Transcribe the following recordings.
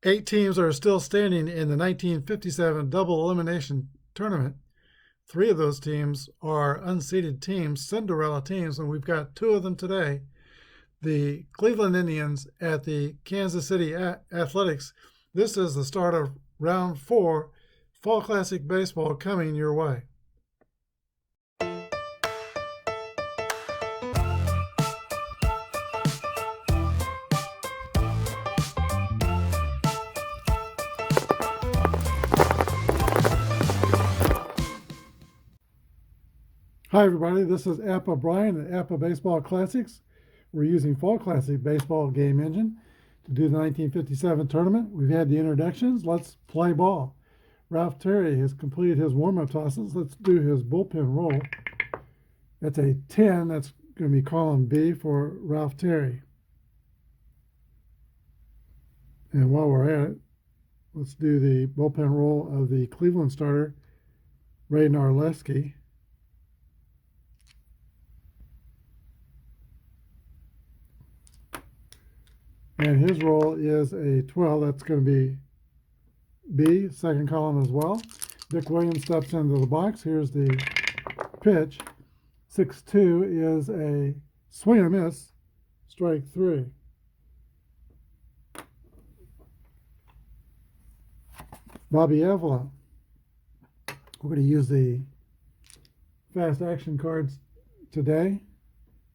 8 teams are still standing in the 1957 double elimination tournament. 3 of those teams are unseeded teams, Cinderella teams, and we've got 2 of them today. The Cleveland Indians at the Kansas City Athletics. This is the start of round 4, Fall Classic Baseball coming your way. Hi everybody, this is Apba Brian at Apba Baseball Classics. We're using Fall Classic Baseball game engine to do the 1957 tournament. We've had the introductions. Let's play ball. Ralph Terry has completed his warm-up tosses. Let's do his bullpen roll. That's a 10. That's going to be column B for Ralph Terry. And while we're at it, let's do the bullpen roll of the Cleveland starter, Ray Narleski. And his roll is a 12. That's going to be B, second column as well. Dick Williams steps into the box. Here's the pitch. 6-2 is a swing and a miss, strike 3. Bobby Avila. We're going to use the fast action cards today,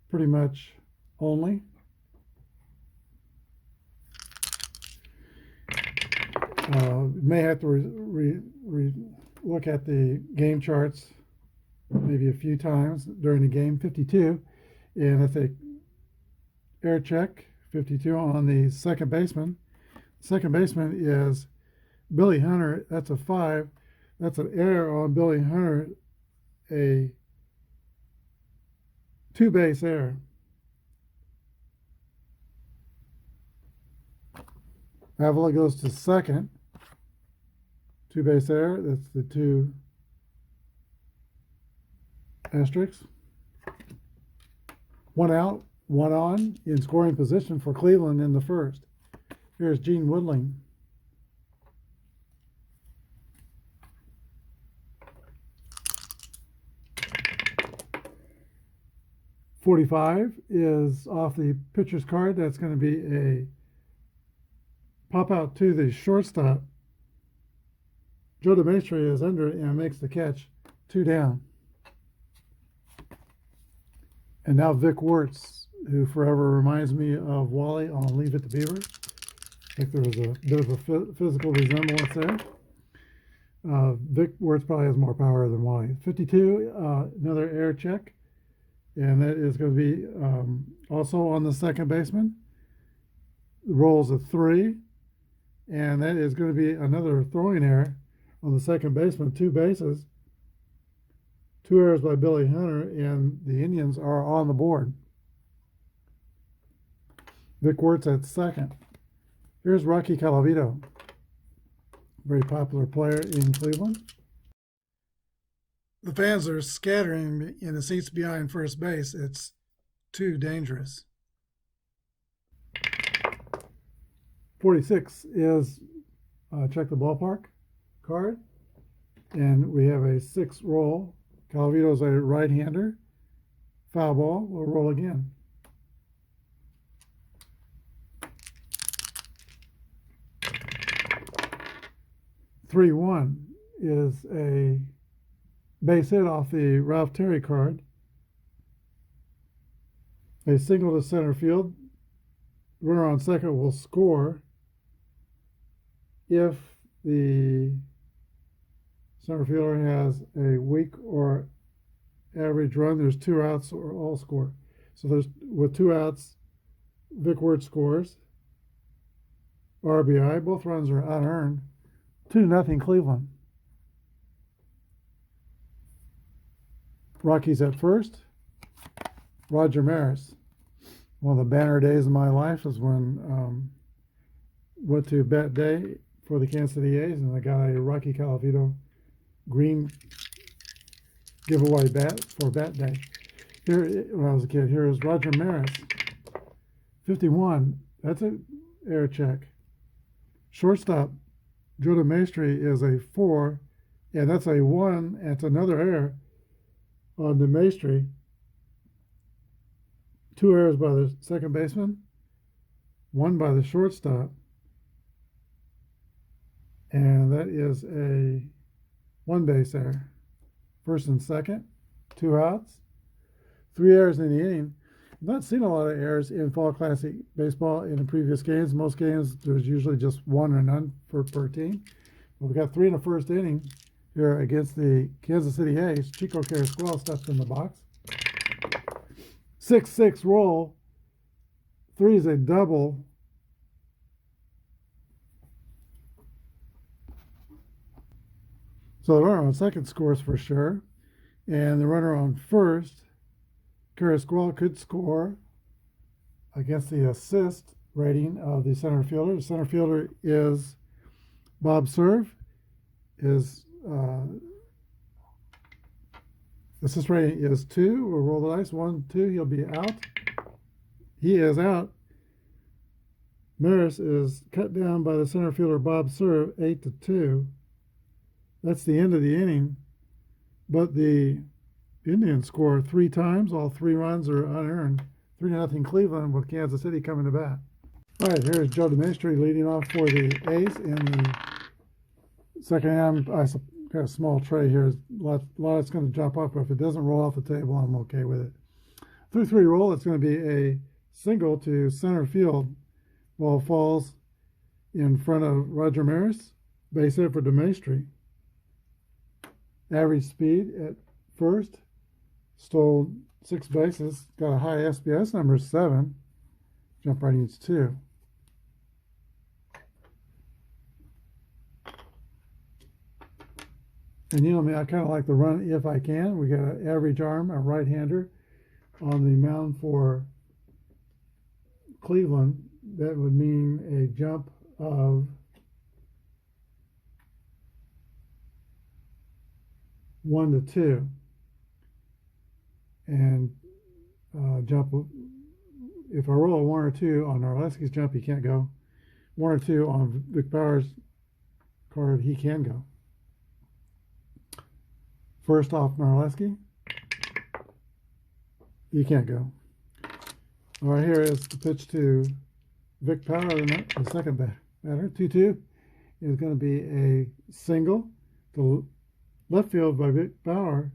pretty much only. May have to look at the game charts maybe a few times during the game. 52, and that's a air check. 52 on the second baseman. Second baseman is Billy Hunter. That's a 5. That's an error on Billy Hunter, a 2-base error. Avila goes to second. 2-base error. That's the 2 asterisks. 1 out, 1 on in scoring position for Cleveland in the first. Here's Gene Woodling. .45 is off the pitcher's card. That's going to be a pop out to the shortstop. Joe DeMaestri is under it and makes the catch. 2 down. And now Vic Wertz, who forever reminds me of Wally on Leave It to Beaver. I think there was a bit of a physical resemblance there. Vic Wertz probably has more power than Wally. 52, another air check. And that is going to be also on the second baseman. The roll's a 3. And that is going to be another throwing error on the second baseman, 2 bases. 2 errors by Billy Hunter, and the Indians are on the board. Vic Wertz at second. Here's Rocky Calavito, very popular player in Cleveland. The fans are scattering in the seats behind first base. It's too dangerous. 46 is check the ballpark card, and we have a 6 roll. Calavito's a right-hander. Foul ball. We'll roll again. .31 is a base hit off the Ralph Terry card. A single to center field. Runner on second will score if the center fielder has a weak or average run. There's 2 outs or all score. So there's with 2 outs, Vic Wertz scores. RBI. Both runs are unearned. 2-0 Cleveland. Rockies at first. Roger Maris. One of the banner days of my life is when went to bat day for the Kansas City A's, and I got a Rocky Calavito green giveaway bat for bat day. Here, when I was a kid, here is Roger Maris. 51. That's an air check. Shortstop, Joe Maestri, is a 4, and that's a 1, and it's another error on the Maestri. 2 errors by the second baseman, 1 by the shortstop, and that is a 1 base error. First and second, 2 outs, 3 errors in the inning. I've not seen a lot of errors in Fall Classic baseball in the previous games. Most games, there's usually just 1 or none per team. But we got 3 in the first inning here against the Kansas City A's. Chico Carrasquel steps in the box. 6-6 roll. 3 is a double. So the runner on second scores for sure. And the runner on first, Carrasquel, could score against the assist rating of the center fielder. The center fielder is Bob Serve. His assist rating is 2. We'll roll the dice. 1, 2. He'll be out. He is out. Maris is cut down by the center fielder Bob Serve, 8-2. That's the end of the inning. But the Indians score 3 times. All 3 runs are unearned. 3-0 Cleveland with Kansas City coming to bat. All right, here's Joe Maestri leading off for the A's in the second inning. I got a small tray here. A lot that's going to drop off, but if it doesn't roll off the table, I'm okay with it. 3-3 roll. It's going to be a single to center field. Ball falls in front of Roger Maris. Base hit for Maestri. Average speed at first. Stole 6 bases. Got a high SBS number 7. Jump rating's 2. And you know me, I kind of like the run if I can. We got an average arm, a right-hander on the mound for Cleveland. That would mean a jump of 1-2. And jump, if I roll a 1 or 2 on Narleski's jump, he can't go. 1 or 2 on Vic Bauer's card, he can go. First off Narleski, he can't go. All right, here is the pitch to Vic Bauer, the second batter. 2-2 is going to be a single to left field by Vic Bauer.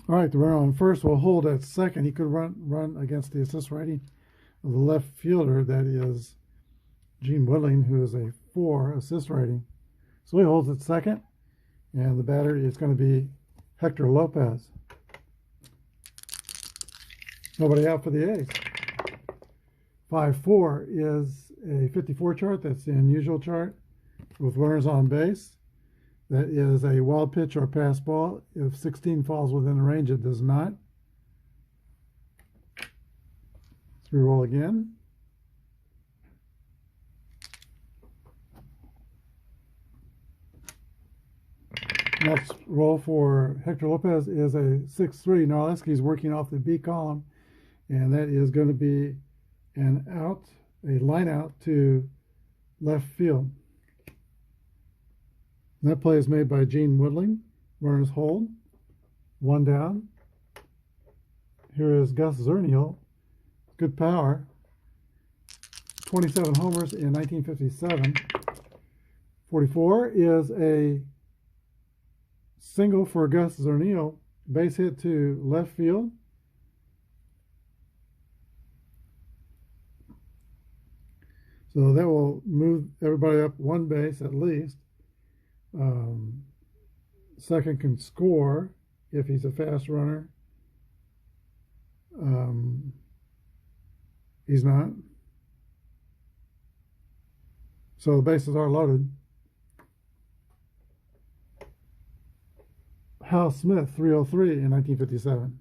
All right, the runner on first will hold at second. He could run against the assist rating of the left fielder, that is Gene Woodling, who is a 4 assist rating. So he holds at second, and the batter is going to be Hector Lopez. Nobody out for the A's. 5-4 is a 54 chart. That's the unusual chart with runners on base. That is a wild pitch or pass ball. If 16 falls within the range, it does not. Let's re-roll again. Next roll for Hector Lopez is a 6-3. Narleski's working off the B column, and that is going to be an out, a line out to left field. And that play is made by Gene Woodling. Runners hold. 1 down. Here is Gus Zernial. Good power. 27 homers in 1957. 44 is a single for Gus Zernial. Base hit to left field. So that will move everybody up 1 base at least. Second can score if he's a fast runner. He's not. So the bases are loaded. Hal Smith, 303 in 1957.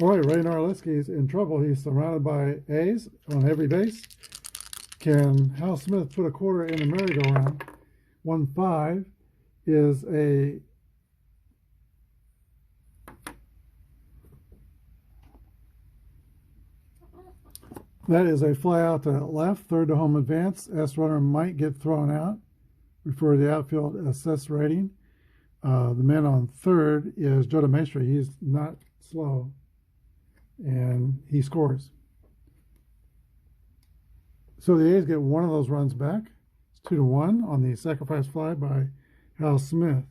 All right, Ray Narleski's in trouble. He's surrounded by A's on every base. Can Hal Smith put a quarter in the merry-go-round? 1-5 is a That is a fly out to left, third to home advance. S runner might get thrown out. Refer to the outfield assess rating. The man on third is Joe DeMaestri. He's not slow, and he scores. So the A's get one of those runs back. It's 2-1 on the sacrifice fly by Hal Smith.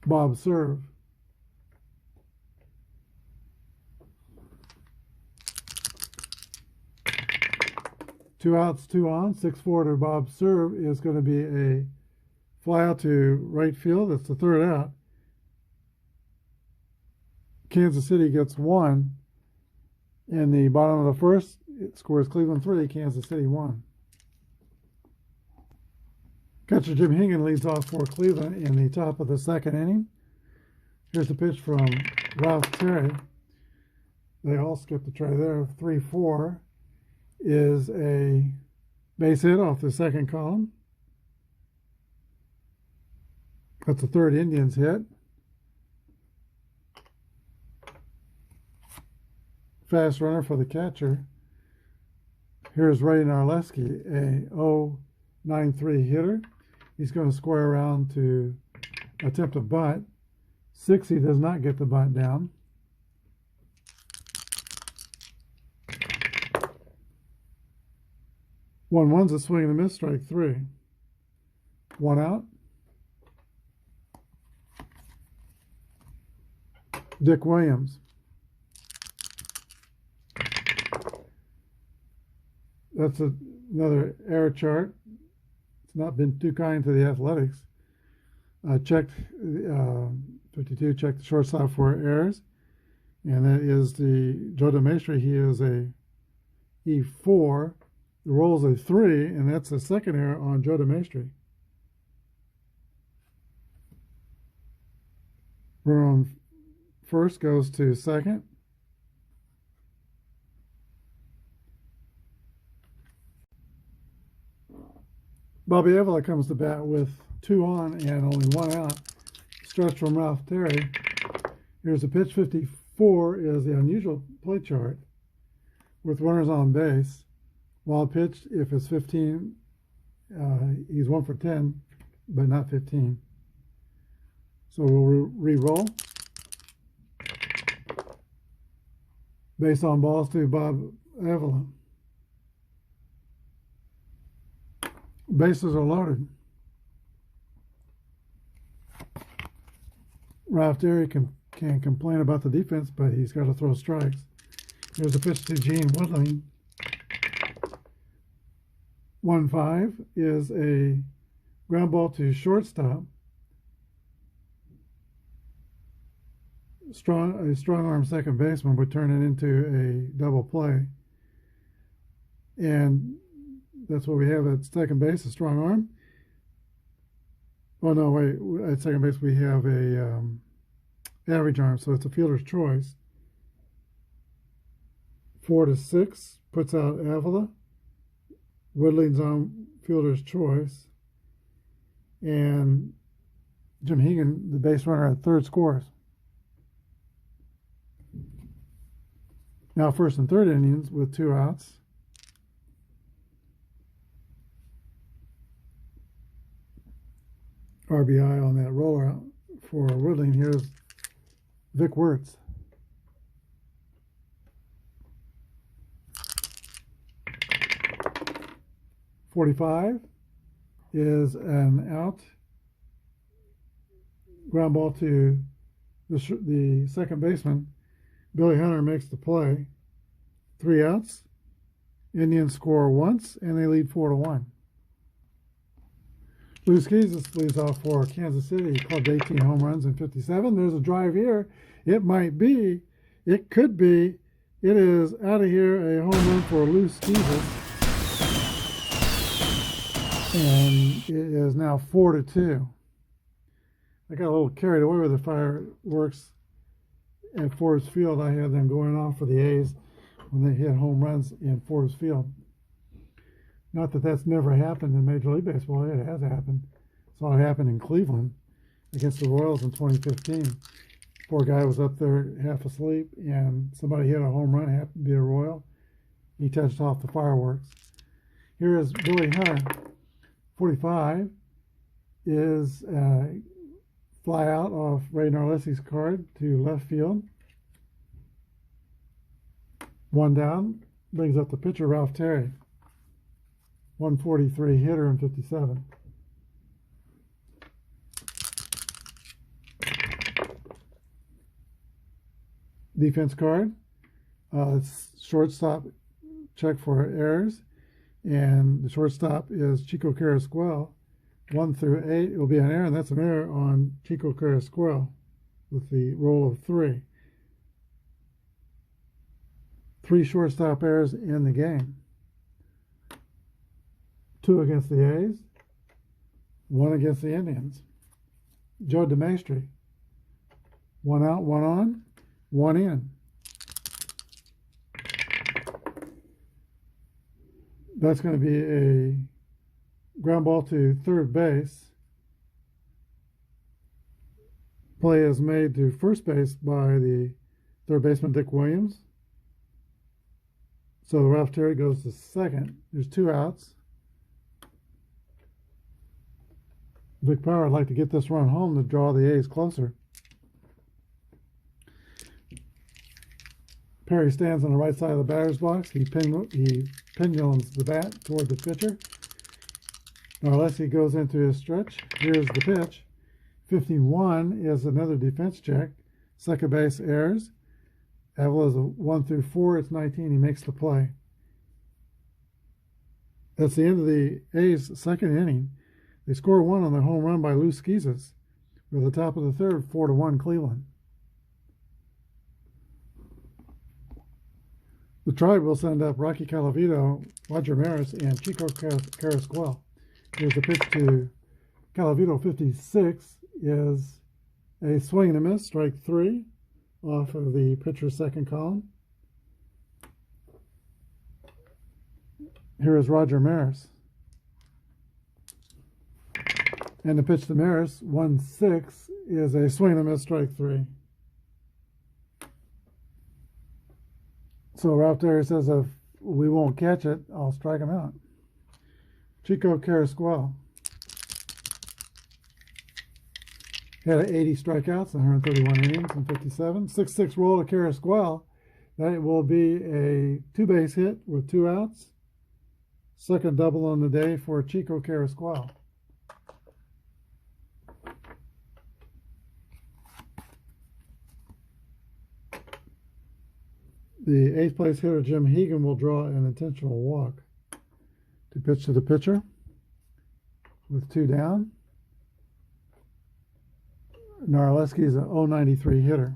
Bob serve. Two outs, 2 on. 6-4 to Bob serve is going to be a fly out to right field. That's the third out. Kansas City gets 1. In the bottom of the first, it scores Cleveland 3, Kansas City 1. Catcher Jim Hingan leads off for Cleveland in the top of the second inning. Here's the pitch from Ralph Terry. They all skipped the tray there. 3-4 is a base hit off the second column. That's the third Indians hit. Fast runner for the catcher. Here's Ray Narleski, a 0.93 hitter. He's going to square around to attempt a bunt. 60 does not get the bunt down. One's a swing and a miss, strike 3. 1 out. Dick Williams. That's another error chart. It's not been too kind to the Athletics. Checked 52. Checked the shortstop for errors, and that is the Joe DeMaestri. He is a E4. The roll's a 3, and that's the second error on Joe DeMaestri. Runner on first goes to second. Bobby Avila comes to bat with 2 on and only 1 out. Stretch from Ralph Terry. Here's the pitch. 54 is the unusual play chart with runners on base. Wild pitch, if it's 15, he's 1 for 10, but not 15. So we'll re-roll. Base on balls to Bob Avila. Bases are loaded. Ralph Terry can complain about the defense, but he's got to throw strikes. Here's a pitch to Gene Woodling. 1-5 is a ground ball to shortstop. A strong arm second baseman would turn it into a double play. And that's what we have at second base, a strong arm. Oh, no, wait. At second base, we have a average arm, so it's a fielder's choice. 4-6 puts out Avila. Woodling's on fielder's choice. And Jim Hegan, the base runner at third, scores. Now first and third innings with 2 outs. RBI on that roller out for Woodling. Here's Vic Wirtz. .45 is an out. Ground ball to the second baseman. Billy Hunter makes the play. 3 outs. Indians score once, and they lead 4-1. Lou Skeezis leads off for Kansas City. He clubbed 18 home runs in 57. There's a drive here. It might be. It could be. It is out of here. A home run for Lou Skeezis. And it is now 4-2. I got a little carried away with the fireworks at Forbes Field. I had them going off for the A's when they hit home runs in Forbes Field. Not that that's never happened in Major League Baseball. It has happened. Saw it happen in Cleveland against the Royals in 2015. Poor guy was up there half asleep, and somebody hit a home run, happened to be a Royal. He touched off the fireworks. Here is Billy Hunter. 45 is a fly out off Ray Narlessi's card to left field. One down, brings up the pitcher, Ralph Terry. 143 hitter in 57. Defense card. It's shortstop, check for errors. And the shortstop is Chico Carrasquel. 1 through 8, it will be an error, and that's an error on Chico Carrasquel with the roll of 3. 3 shortstop errors in the game. 2 against the A's, 1 against the Indians. Joe DeMaestri. 1 out, 1 on, 1 in. That's going to be a ground ball to third base. Play is made to first base by the third baseman, Dick Williams. So Ralph Terry goes to second. There's 2 outs. Vic Power would like to get this run home to draw the A's closer. Perry stands on the right side of the batter's box. He pendulums the bat toward the pitcher. Narlessi goes into his stretch. Here's the pitch. 51 is another defense check. Second base errors. Apba is a 1 through 4. It's 19. He makes the play. That's the end of the A's second inning. They score 1 on the home run by Lou Schizas. We're at the top of the third, 4-1 Cleveland. The Tribe will send up Rocky Calavito, Roger Maris, and Chico Carrasquel. Here's the pitch to Calavito. 56 is a swing and a miss, strike 3 off of the pitcher's second column. Here is Roger Maris. And the pitch to Maris, 1-6, is a swing and a miss, strike 3. So Ralph Terry says, if we won't catch it, I'll strike him out. Chico Carrasquel had 80 strikeouts, 131 innings in 57. 6-6 roll to Carrasquel. That will be a 2-base hit with 2 outs. Second double on the day for Chico Carrasquel. The 8th place hitter, Jim Hegan, will draw an intentional walk to pitch to the pitcher with 2 down. Narleski is a 093 hitter.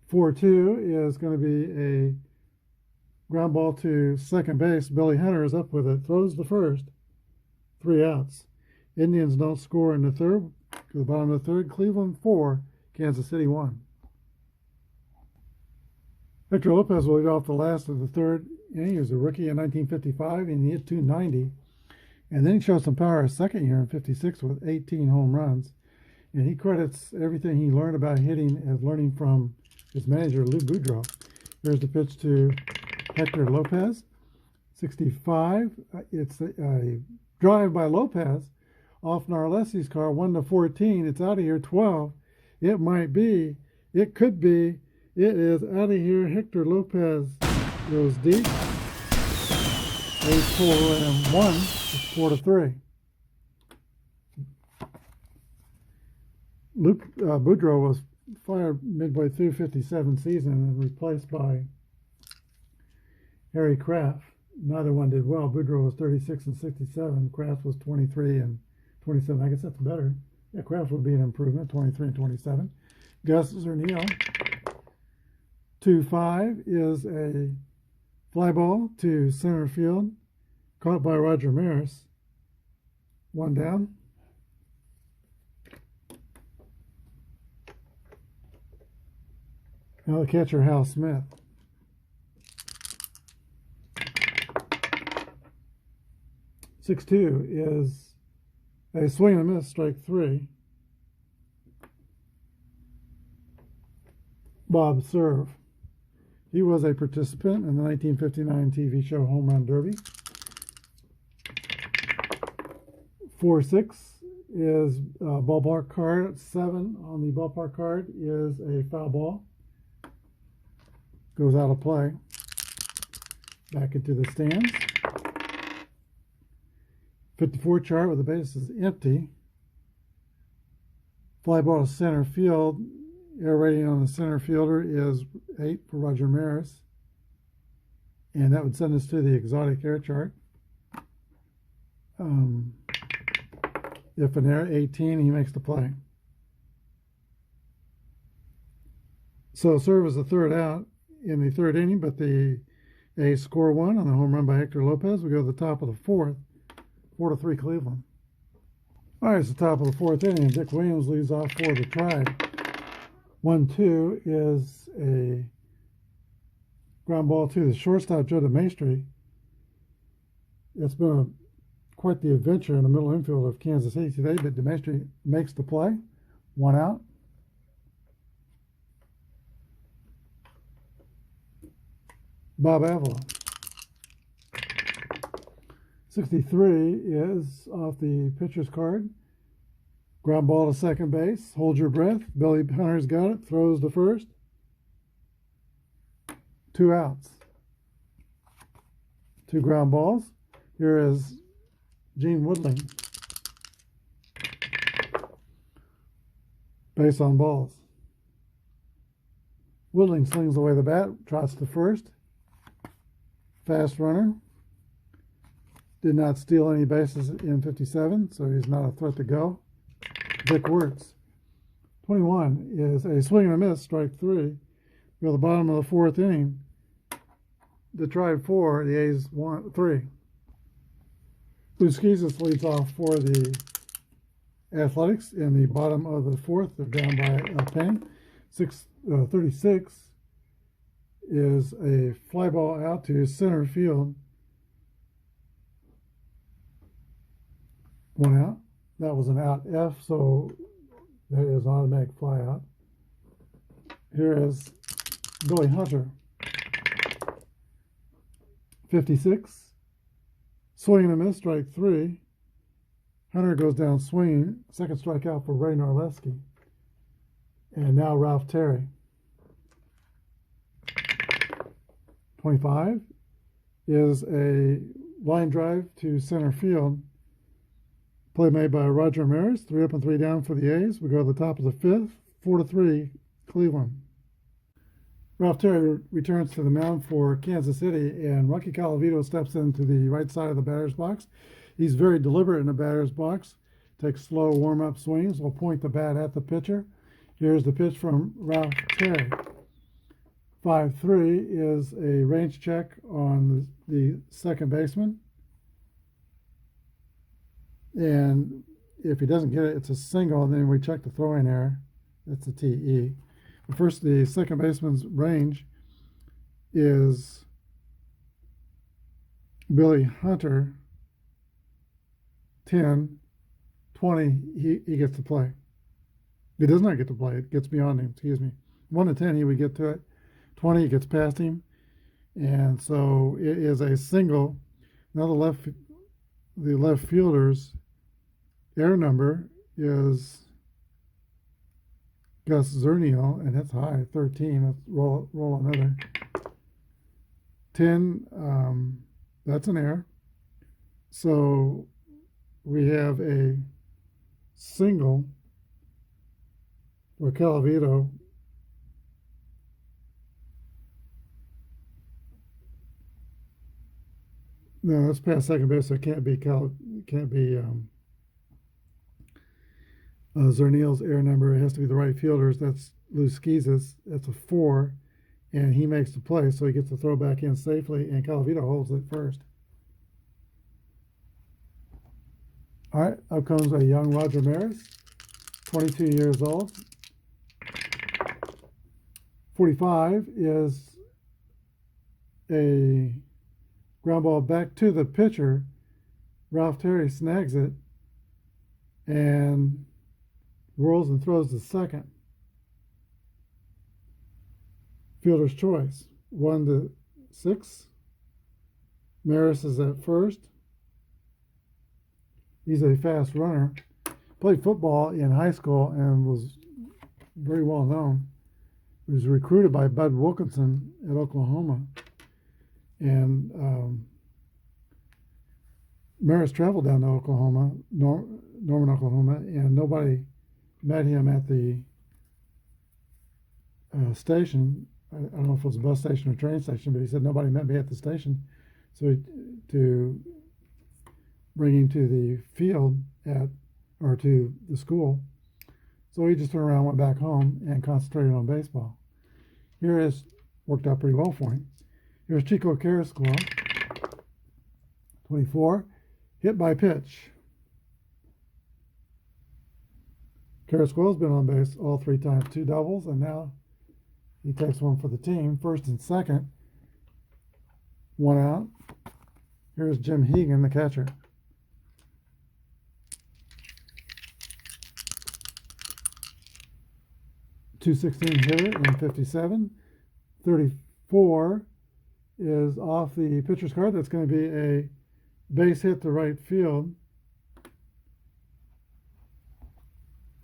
4-2 is going to be a ground ball to second base. Billy Hunter is up with it, throws the first. 3 outs. Indians don't score in the third. To the bottom of the third, Cleveland 4, Kansas City 1. Victor Lopez will lead off the last of the third inning. He was a rookie in 1955, and he hit 290. And then he showed some power his second year in 56 with 18 home runs. And he credits everything he learned about hitting as learning from his manager, Lou Boudreau. Here's the pitch to Hector Lopez. 65. It's a drive by Lopez off Narlessi's car, 1-14. It's out of here, 12. It might be. It could be. It is out of here. Hector Lopez goes deep. A's pull and 1. It's 4-3. Boudreau was fired midway through 57 season and replaced by Harry Kraft. Neither one did well. Boudreau was 36 and 67. Kraft was 23 and 27. I guess that's better. Yeah, Kraft would be an improvement, 23 and 27. Gus Zerniel. 2-5 is a fly ball to center field, caught by Roger Maris. 1 down. Now the catcher, Hal Smith. Six-2 is a swing and a miss, strike 3. Bob serve. He was a participant in the 1959 TV show Home Run Derby. 4-6 is a ballpark card. 7 on the ballpark card is a foul ball. Goes out of play. Back into the stands. 54 chart with the base is empty. Fly ball to center field. Air rating on the center fielder is 8 for Roger Maris. And that would send us to the exotic air chart. If an air 18, he makes the play. So serve is the third out in the third inning, but the A's score 1 on the home run by Hector Lopez. We go to the top of the fourth, 4-3 Cleveland. All right, it's the top of the fourth inning. Dick Williams leads off for the Tribe. 1-2 is a ground ball to the shortstop, Joe DeMaestri. It's been quite the adventure in the middle infield of Kansas City today, but DeMaestri makes the play. 1 out. Bob Avila. 63 is off the pitcher's card. Ground ball to second base. Hold your breath. Billy Hunter's got it. Throws to first. 2 outs. 2 ground balls. Here is Gene Woodling. Base on balls. Woodling slings away the bat. Trots to first. Fast runner. Did not steal any bases in 57, so he's not a threat to go. Vic Wertz. 21 is a swing and a miss, strike 3. We're at the bottom of the fourth inning. The Tribe 4, the A's 3. Luskizis leads off for the Athletics in the bottom of the fourth. They're down by a penny. 36 is a fly ball out to center field. 1 out. That was an out F, so that is an automatic fly out. Here is Billy Hunter. 56. Swing and a miss, strike 3. Hunter goes down swinging. Second strikeout for Ray Narleski. And now Ralph Terry. 25 is a line drive to center field. Play made by Roger Maris. 3 up and 3 down for the A's. We go to the top of the fifth. 4-3 Cleveland. Ralph Terry returns to the mound for Kansas City, and Rocky Colavito steps into the right side of the batter's box. He's very deliberate in the batter's box. Takes slow warm-up swings. Will point the bat at the pitcher. Here's the pitch from Ralph Terry. 5-3 is a range check on the second baseman. And if he doesn't get it, it's a single, and then we check the throwing error. That's a TE. But first, the second baseman's range is Billy Hunter. 10, 20, he gets to play. He does not get to play. It gets beyond him, 1 to 10, he would get to it. 20, he gets past him. And so it is a single. Now the left fielder's air number is Gus Zernial, and that's high, 13. Let's roll another. 10, that's an error. So we have a single for Calavito. No, that's past second base, so it can't be Zernial's air number. It has to be the right fielder's. That's Luskizis. That's a 4, and he makes the play, so he gets the throw back in safely, and Calavito holds it first. All right, up comes a young Roger Maris, 22 years old. 45 is a ground ball back to the pitcher. Ralph Terry snags it and rolls and throws to second. Fielder's choice, 1 to 6. Maris is at first. He's a fast runner. Played football in high school and was very well known. He was recruited by Bud Wilkinson at Oklahoma. And Maris traveled down to Oklahoma, Norman, Oklahoma, and nobody met him at the station. I don't know if it was a bus station or train station, but he said nobody met me at the station. So to bring him to the field or to the school. So he just turned around, went back home, and concentrated on baseball. Here is worked out pretty well for him. Here's Chico Carrasquillo, 24, hit by pitch. Carrasquillo's been on base all 3 times, 2 doubles, and now he takes one for the team, first and second, 1 out. Here's Jim Hegan, the catcher. .216 hitter and 57. 34 is off the pitcher's card. That's going to be a base hit to right field.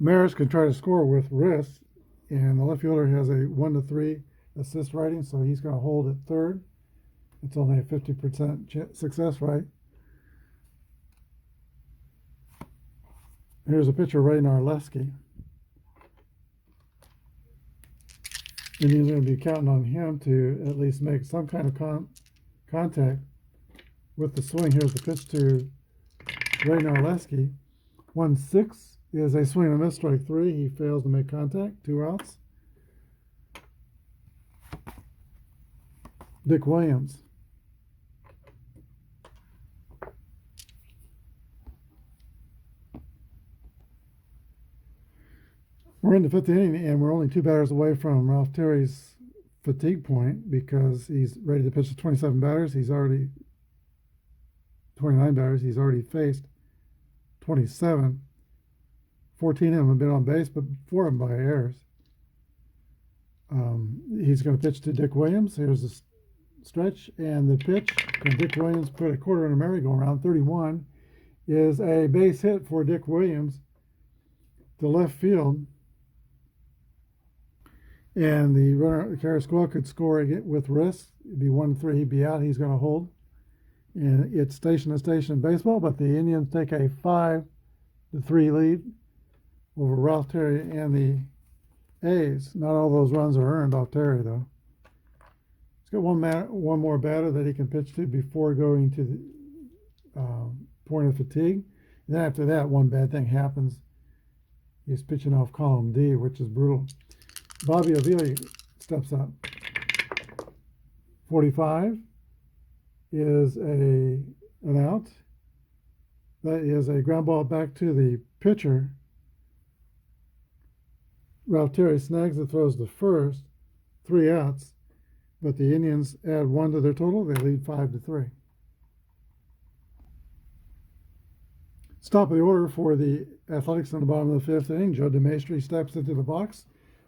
Maris can try to score with wrist, and the left fielder has a 1 to 3 assist rating, so he's going to hold at third. It's only a 50% success rate. Here's a pitcher, Ray Narleski. And you're going to be counting on him to at least make some kind of contact with the swing. Here's the pitch to Ray Narleski. 1-6 is a swing and a miss, strike 3. He fails to make contact, 2 outs. Dick Williams. We're in the 5th inning, and we're only 2 batters away from Ralph Terry's fatigue point because he's ready to pitch to 27 batters. He's already 29 batters. He's already faced 27. 14 of them have been on base, but 4 of them by errors. He's going to pitch to Dick Williams. Here's the stretch, and the pitch. Can Dick Williams put a quarter in a merry-go-round? 31 is a base hit for Dick Williams to left field. And the runner, Carrasquillo, could score with wrist. It'd be 1-3. He'd be out. He's going to hold. And it's station to station in baseball, but the Indians take a 5-3 lead over Ralph Terry and the A's. Not all those runs are earned off Terry, though. He's got one more batter that he can pitch to before going to the point of fatigue. And then after that, one bad thing happens. He's pitching off column D, which is brutal. Bobby Avila steps up. 45 is an out. That is a ground ball back to the pitcher. Ralph Terry snags it, throws to first. 3 outs. But the Indians add 1 to their total. They lead 5-3. Top of the order for the Athletics in the bottom of the 5th inning. Joe DeMaestri steps into the box.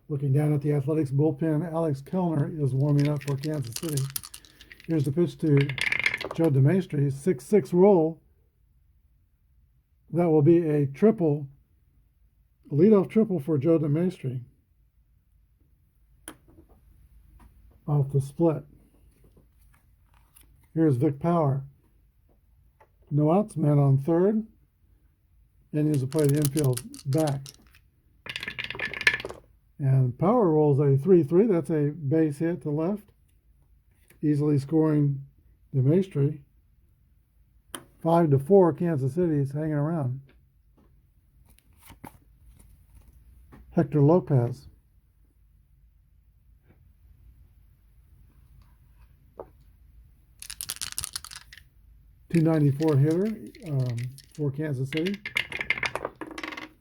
Looking down at the Athletics bullpen, Alex Kellner is warming up for Kansas City. Here's the pitch to Joe DeMaestri. 6-6 roll. That will be a triple, a leadoff triple for Joe DeMaestri off the split. Here's Vic Power. No outs, man on third. Indians will play the infield back. And Power rolls a 3-3. That's a base hit to left. Easily scoring DeMaestri. 5-4, Kansas City is hanging around. Hector Lopez. .294 hitter for Kansas City.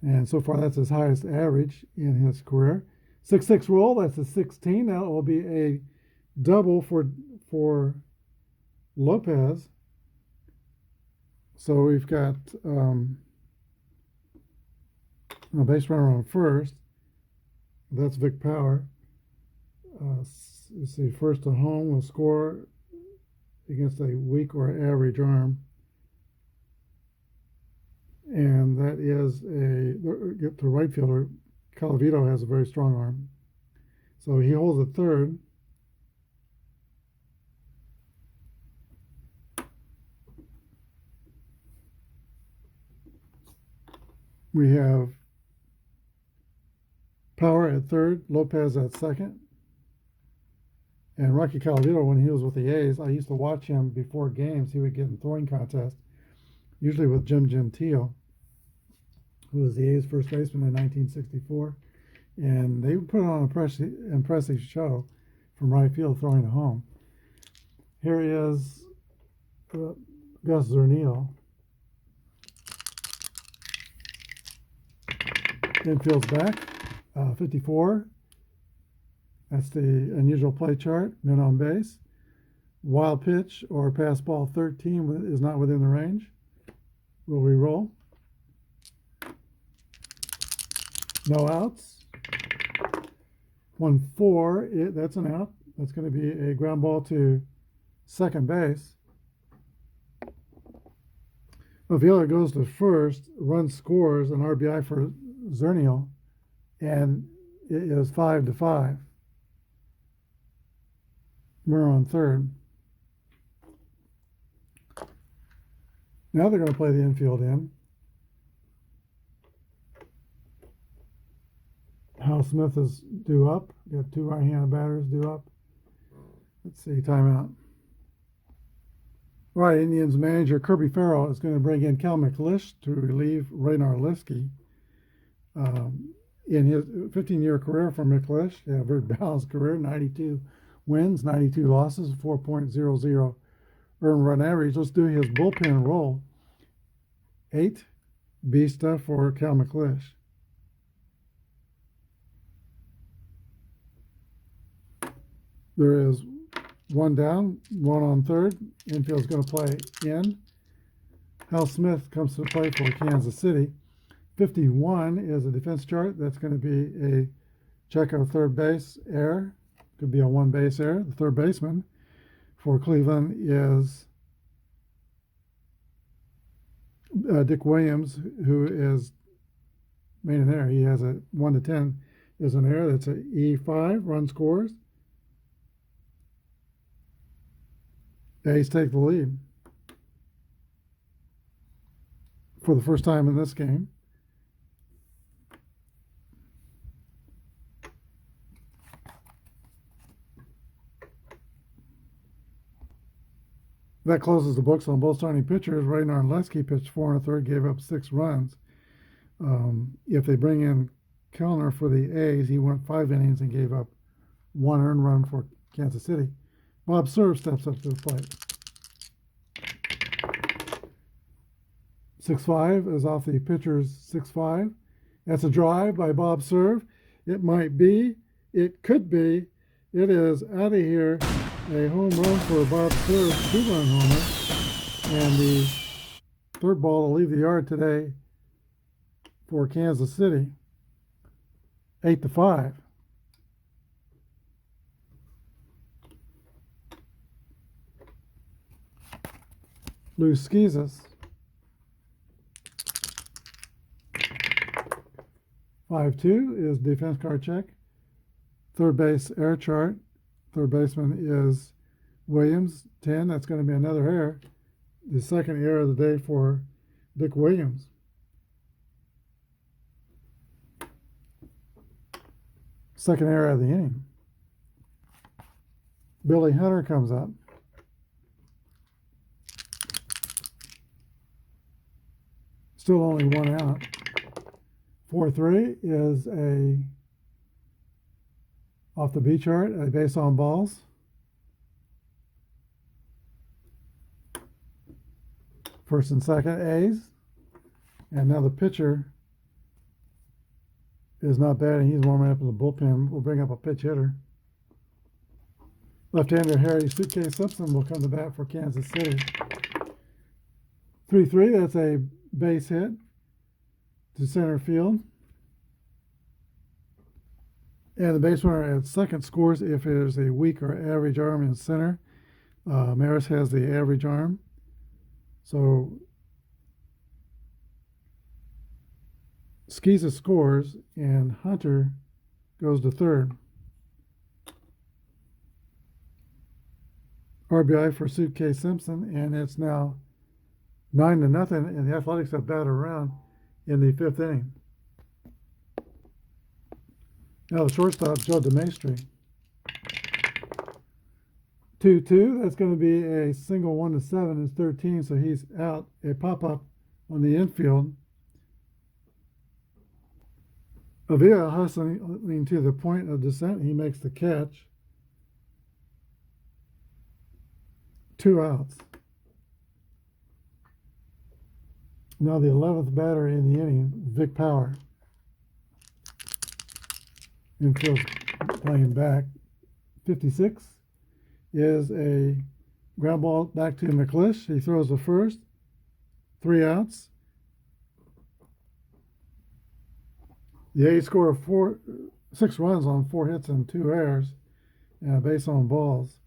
And so far, that's his highest average in his career. 6-6 roll, that's a 16. That will be a double for Lopez. So we've got a base runner on first. That's Vic Power. let's see, first to home will score against a weak or average arm. And that is the right fielder. Calavito has a very strong arm. So he holds at third. We have Power at third, Lopez at second. And Rocky Calavito, when he was with the A's, I used to watch him before games. He would get in throwing contests, usually with Jim Gentile, who was the A's first baseman in 1964. And they put on an impressive show from right field throwing to home. Here is Gus Zernil. Infield's back, 54. That's the unusual play chart, men on base. Wild pitch or pass ball 13 is not within the range. Will we roll? No outs. 1-4, that's an out. That's going to be a ground ball to second base. Avila goes to first, run scores, an RBI for Zernil, and it is 5-5. We're on third. Now they're going to play the infield in. Hal Smith is due up. Got two right-handed batters due up. Let's see, timeout. All right, Indians manager Kirby Farrell is going to bring in Cal McLish to relieve Raynar Liskey. In his 15-year career for McLish, he had a very balanced career, 92 wins, 92 losses, 4.00 earned run average. Let's do his bullpen role. 8 B-stuff for Cal McLish. There is one down, one on third. Infield's going to play in. Hal Smith comes to play for Kansas City. 51 is a defense chart. That's going to be a check of third base error. Could be a one base error. The third baseman for Cleveland is Dick Williams, who is made an error. He has a 1 to 10 is an error. That's an E5, run scores. A's take the lead for the first time in this game. That closes the books on both starting pitchers. Raynar Liskey pitched 4 1/3, gave up 6 runs. If they bring in Kellner for the A's, he went 5 innings and gave up 1 earned run for Kansas City. Bob Serve steps up to the plate. 6-5 is off the pitcher's 6-5. That's a drive by Bob Serve. It might be. It could be. It is out of here. A home run for Bob Serve, 2-run homer. And the third ball to leave the yard today for Kansas City. 8-5. Lou Skeezes. 5-2 is defense card check. Third base error chart. Third baseman is Williams, 10. That's going to be another error. The second error of the day for Dick Williams. Second error of the inning. Billy Hunter comes up. Still only 1 out. 4-3 is a off the B chart, a base on balls. First and second A's. And now the pitcher is not batting. He's warming up in the bullpen. We'll bring up a pitch hitter. Left-hander Harry Suitcase Simpson will come to bat for Kansas City. 3-3, that's a base hit to center field. And the base runner at second scores if there's a weak or average arm in center. Maris has the average arm. So Skeeza scores and Hunter goes to third. RBI for Suitcase Simpson, and it's now 9-0, and the Athletics have batted around in the fifth inning. Now the shortstop, Joe DeMaestri. 2-2, that's going to be a single 1-7 is 13, so he's out. A pop-up on the infield. Avila hustling to the point of descent. He makes the catch. 2 outs. Now the 11th batter in the inning, Vic Power. Infield's playing back. 56 is a ground ball back to McClish. He throws the first. 3 outs. The A's score 6 runs on 4 hits and 2 errors, and a base on balls.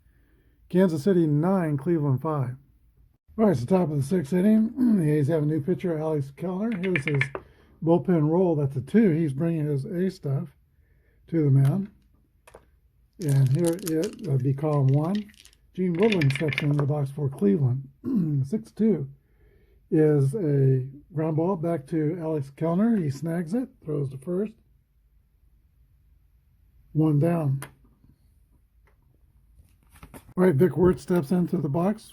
Kansas City 9, Cleveland 5. All right, it's the top of the 6th inning. The A's have a new pitcher, Alex Kellner. Here's his bullpen roll. That's a 2. He's bringing his A stuff to the mound. And here it would be column 1. Gene Woodland steps into the box for Cleveland. 6-2 is a ground ball back to Alex Kellner. He snags it, throws to first. 1 down. All right, Vic Wirtz steps into the box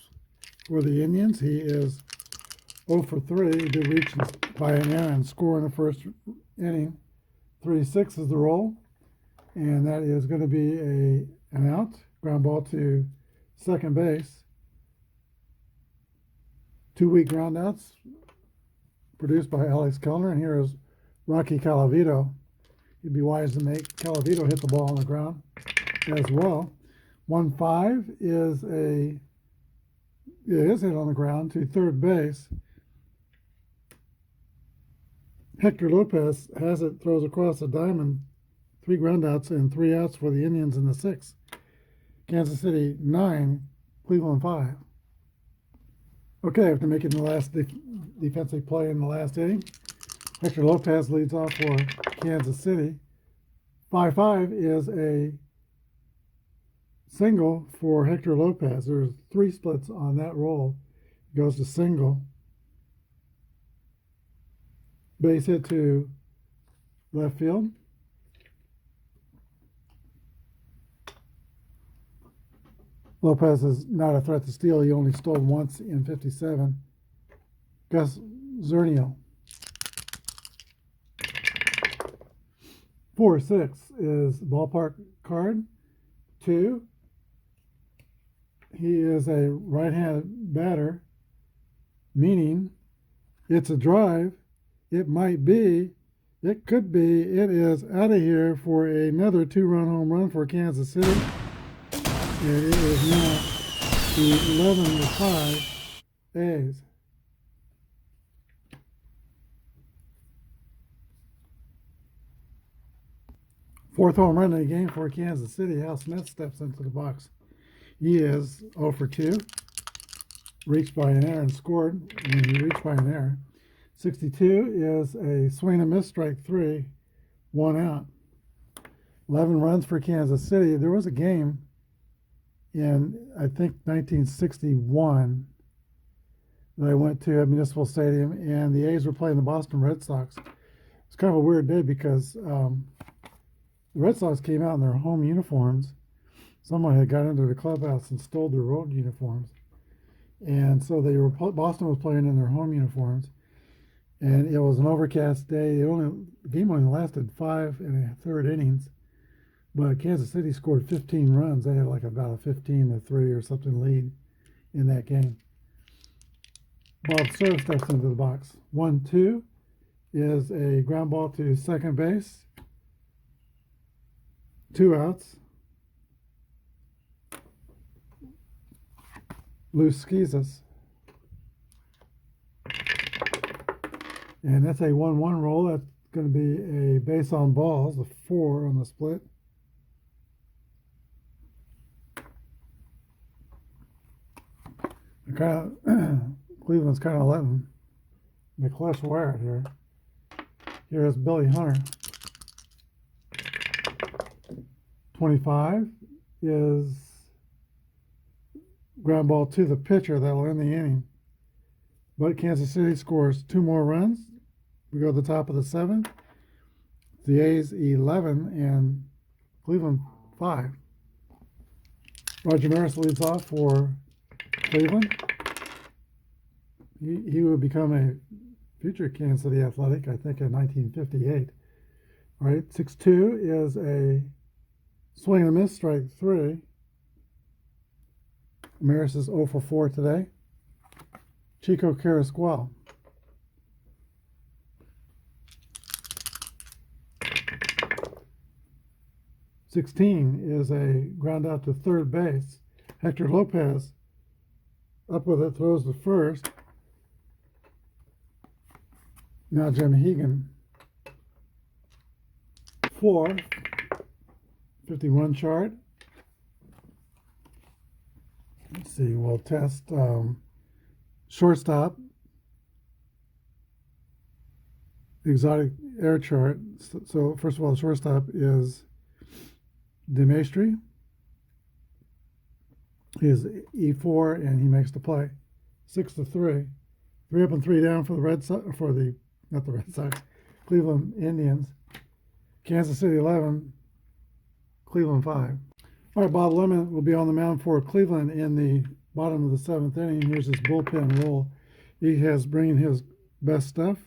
for the Indians. He is 0 for 3. He did reach by an error and score in the first inning. 3-6 is the roll, and that is going to be an out. Ground ball to second base. 2 weak groundouts produced by Alex Kellner, and here is Rocky Calavito. He'd be wise to make Calavito hit the ball on the ground as well. 1-5 is hit on the ground to third base. Hector Lopez has it, throws across the diamond. 3 groundouts and 3 outs for the Indians in the 6th. Kansas City 9, Cleveland 5. Okay, after making the last defensive play in the last inning, Hector Lopez leads off for Kansas City. 5-5 is a single for Hector Lopez. There's 3 splits on that roll. It goes to single. Base hit to left field. Lopez is not a threat to steal. He only stole once in 57. Gus Zernial. 4-6 is ballpark card. 2. He is a right-handed batter, meaning it's a drive. It might be. It could be. It is out of here for another 2-run home run for Kansas City. And it is now the 11-5 A's. Fourth home run of the game for Kansas City. Hal Smith steps into the box. He is 0 for 2. Reached by an error and scored when he reached by an error. 62 is a swing and miss, strike 3, 1 out. 11 runs for Kansas City. There was a game in, I think, 1961 that I went to at Municipal Stadium, and the A's were playing the Boston Red Sox. It's kind of a weird day because the Red Sox came out in their home uniforms. Someone had got into the clubhouse and stole their road uniforms. And so Boston was playing in their home uniforms. And it was an overcast day. The game only lasted 5 1/3 innings. But Kansas City scored 15 runs. They had like about a 15-3 or something lead in that game. Bob Cerv steps into the box. 1-2 is a ground ball to second base. 2 outs. Loose Skeezas. And that's a 1-1 roll. That's going to be a base on balls, a 4 on the split. Kind of Cleveland's kind of letting McClish wear it here. Here's Billy Hunter. 25 is ground ball to the pitcher that'll end the inning. But Kansas City scores 2 more runs. We go to the top of the 7th. The A's 11 and Cleveland 5. Roger Maris leads off for Cleveland. He would become a future Kansas City Athletic, I think, in 1958. All right, 6-2 is a swing and a miss, strike 3. Maris is 0 for 4 today. Chico Carrasquel. '16 is a ground out to third base. Hector Lopez up with it, throws to first. Now Jim Hegan. 4. 51 chart. Let's see, we'll test shortstop. Exotic air chart. So first of all, the shortstop is DeMaestri. He is E4 and he makes the play. 6-3. 3 up and 3 down for the Red Sox, Cleveland Indians. Kansas City 11, Cleveland 5. All right, Bob Lemon will be on the mound for Cleveland in the bottom of the 7th inning. Here's his bullpen role. He has bringing his best stuff.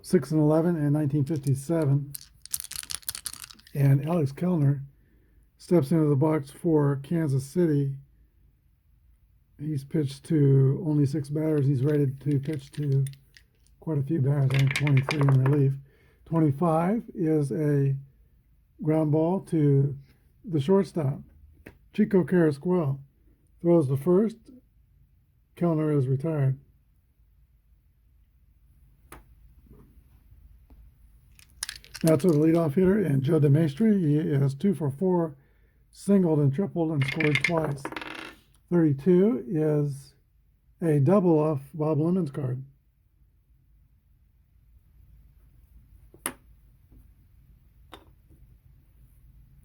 6-11 in 1957. And Alex Kellner steps into the box for Kansas City. He's pitched to only 6 batters. He's rated to pitch to quite a few batters, I think 23 in relief. 25 is a ground ball to the shortstop. Chico Carrasquel throws the first. Kellner is retired. Now to the leadoff hitter, and Joe DeMaestri. He is 2 for 4, singled and tripled and scored twice. 32 is a double off Bob Lemon's card.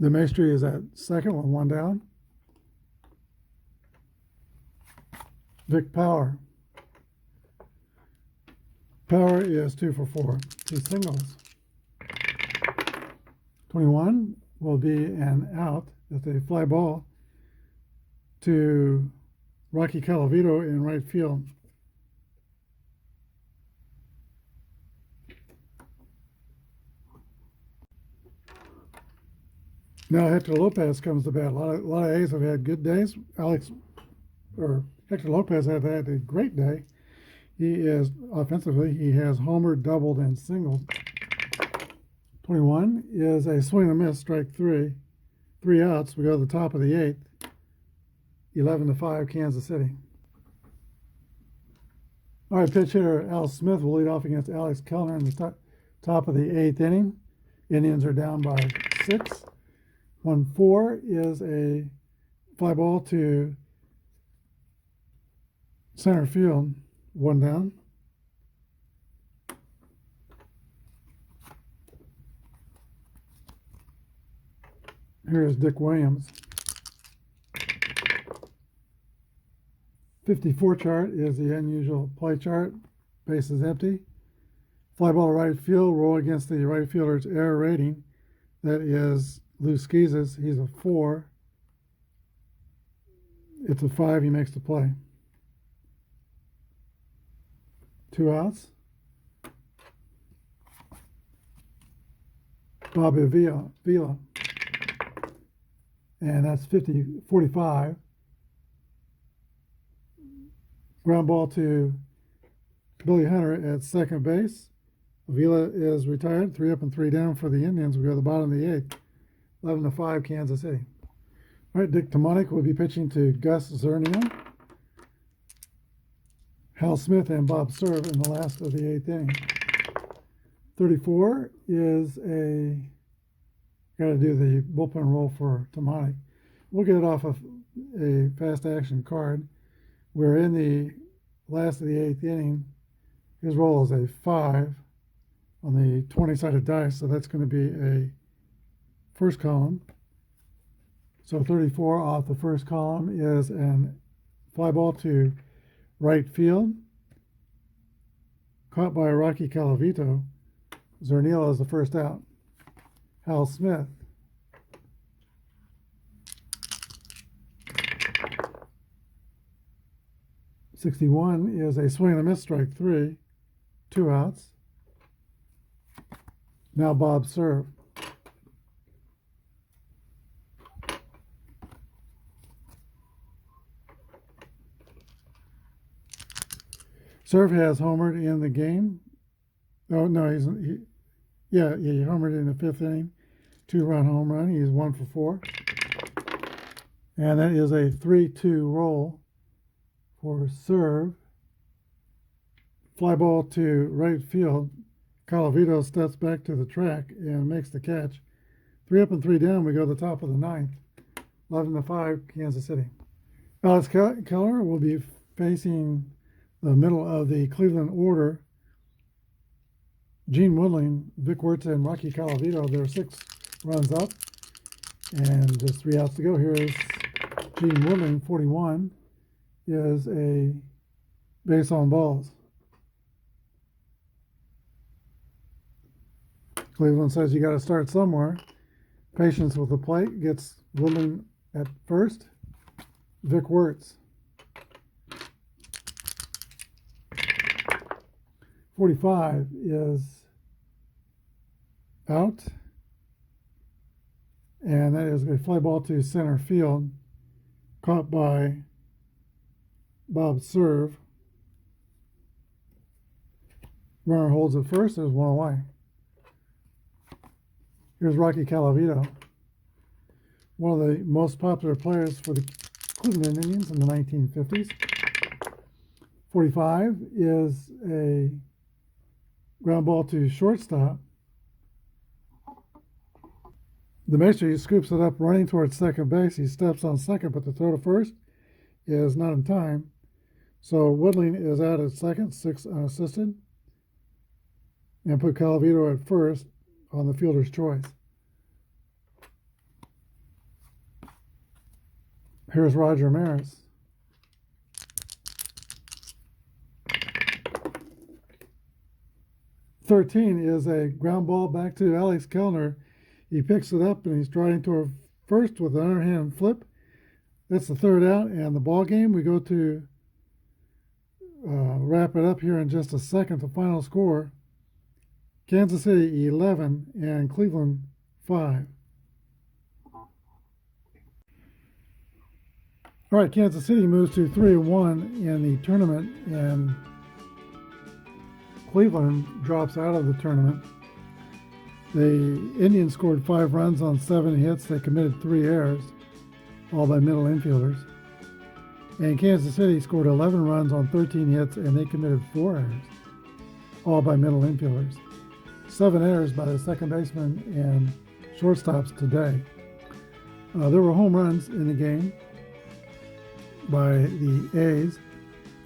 DeMaestri is at second with 1 down. Vic Power. Power is 2 for 4, 2 singles. 21 will be an out. It's a fly ball to Rocky Calavito in right field. Now Hector Lopez comes to bat. A lot of A's have had good days. Hector Lopez has had a great day. He is offensively. He has homered, doubled, and singled. 21 is a swing and a miss, strike 3. 3 outs. We go to the top of the 8th. 11-5, Kansas City. All right, pitch hitter Al Smith will lead off against Alex Kellner in the top of the 8th inning. Indians are down by 6. 1-4 is a fly ball to center field. 1 down. Here is Dick Williams. 54 chart is the unusual play chart. Base is empty. Fly ball to right field, roll against the right fielder's error rating. That is Lou Skeezes. He's a 4. It's a 5. He makes the play. 2 outs. Bobby Vila. And that's 45. Ground ball to Billy Hunter at second base. Avila is retired. 3 up and 3 down for the Indians. We go to the bottom of the 8th. 11-5, Kansas City. All right, Dick Tomonic will be pitching to Gus Zernial, Hal Smith, and Bob Serve in the last of the 8th inning. 34 is got to do the bullpen roll for Tomonic. We'll get it off of a fast action card. We're in the last of the 8th inning. His roll is a 5 on the 20-sided dice, so that's going to be a first column. So 34 off the first column is an fly ball to right field, caught by Rocky Calavito. Zernil is the first out. Hal Smith. '61 is a swing and a miss, strike 3, 2 outs. Now Bob Serve. Serve has homered in the game. Oh no, he homered in the 5th inning, 2-run home run. He's 1 for 4, and that is a 3-2 roll for Serve. Fly ball to right field. Calavito steps back to the track and makes the catch. 3 up and 3 down. We go to the top of the 9th. 11-5, Kansas City. Alex Keller will be facing the middle of the Cleveland order. Gene Woodling, Vic Wertz, and Rocky Calavito. There are 6 runs up and just 3 outs to go. Here is Gene Woodling, 41, is a base on balls. Cleveland says you got to start somewhere. Patience with the plate gets Woodling at first. Vic Wertz. 45 is out, and that is a fly ball to center field, caught by Bob Serve. Runner holds at first. There's one away. Here's Rocky Calavito, one of the most popular players for the Cleveland Indians in the 1950s. 45 is a ground ball to shortstop. DeMaestri scoops it up running towards second base. He steps on second, but the throw to first is not in time. So Woodling is out at second, 6 unassisted, and put Calavito at first on the fielder's choice. Here's Roger Maris. '13 is a ground ball back to Alex Kellner. He picks it up and he's striding toward first with an underhand flip. That's the 3rd out and the ball game. We go to wrap it up here in just a second. The final score: Kansas City 11 and Cleveland 5. All right, Kansas City moves to 3-1 in the tournament, and Cleveland drops out of the tournament. The Indians scored 5 runs on 7 hits. They committed 3 errors, all by middle infielders. And Kansas City scored 11 runs on 13 hits, and they committed 4 errors, all by middle infielders. 7 errors by the second baseman and shortstops today. There were home runs in the game by the A's.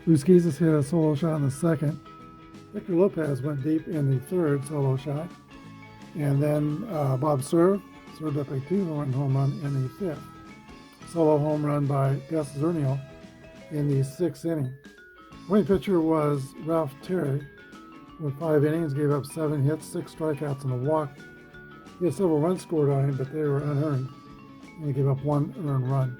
Luskizis hit a solo shot in the 2nd. Victor Lopez went deep in the 3rd solo shot. And then Bob Serve served up a 2-run home run in the 5th. Solo home run by Gus Zernil in the 6th inning. Winning pitcher was Ralph Terry. With 5 innings, gave up 7 hits, 6 strikeouts, and a walk. He had several runs scored on him, but they were unearned. And he gave up 1 earned run.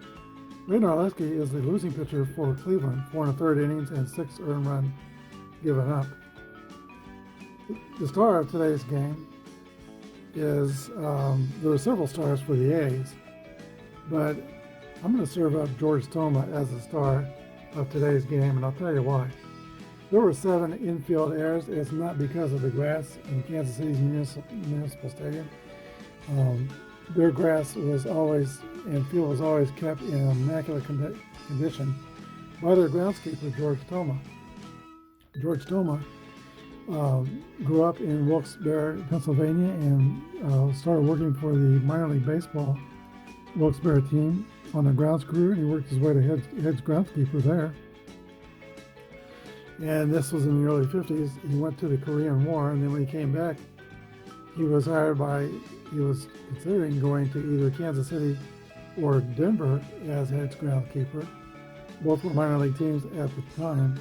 Ray Narleski is the losing pitcher for Cleveland, 4 1/3 innings and 6 earned runs given up. The star of today's game is, there were several stars for the A's, but I'm going to serve up George Toma as the star of today's game, and I'll tell you why. There were 7 infield errors. It's not because of the grass in Kansas City's municipal stadium. Their grass was always, and field was always kept in immaculate condition by their groundskeeper, George Toma. George Toma grew up in Wilkes-Barre, Pennsylvania, and started working for the minor league baseball Wilkes-Barre team on the grounds crew, and he worked his way to head groundskeeper there. And this was in the early 50s. He went to the Korean War, and then when he came back, he was considering going to either Kansas City or Denver as head groundskeeper. Both were minor league teams at the time.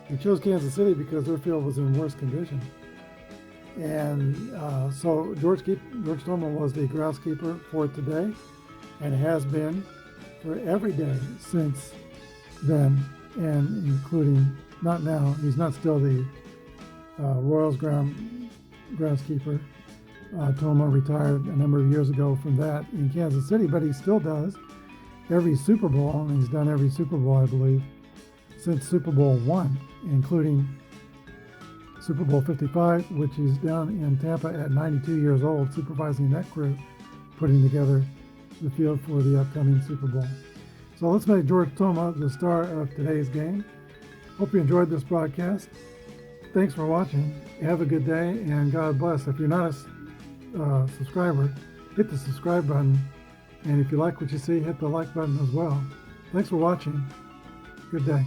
He chose Kansas City because their field was in worse condition. And so George Toma was the groundskeeper for today, and has been for every day since then, and including not now. He's not still the Royals groundskeeper. Toma retired a number of years ago from that in Kansas City, but he still does every Super Bowl, and he's done every Super Bowl, I believe, since Super Bowl I, including Super Bowl 55, which he's down in Tampa at 92 years old, supervising that crew, putting together the field for the upcoming Super Bowl. So let's make George Toma the star of today's game. Hope you enjoyed this broadcast. Thanks for watching. Have a good day, and God bless. If you're not a subscriber, hit the subscribe button, and if you like what you see, hit the like button as well. Thanks for watching. Good day.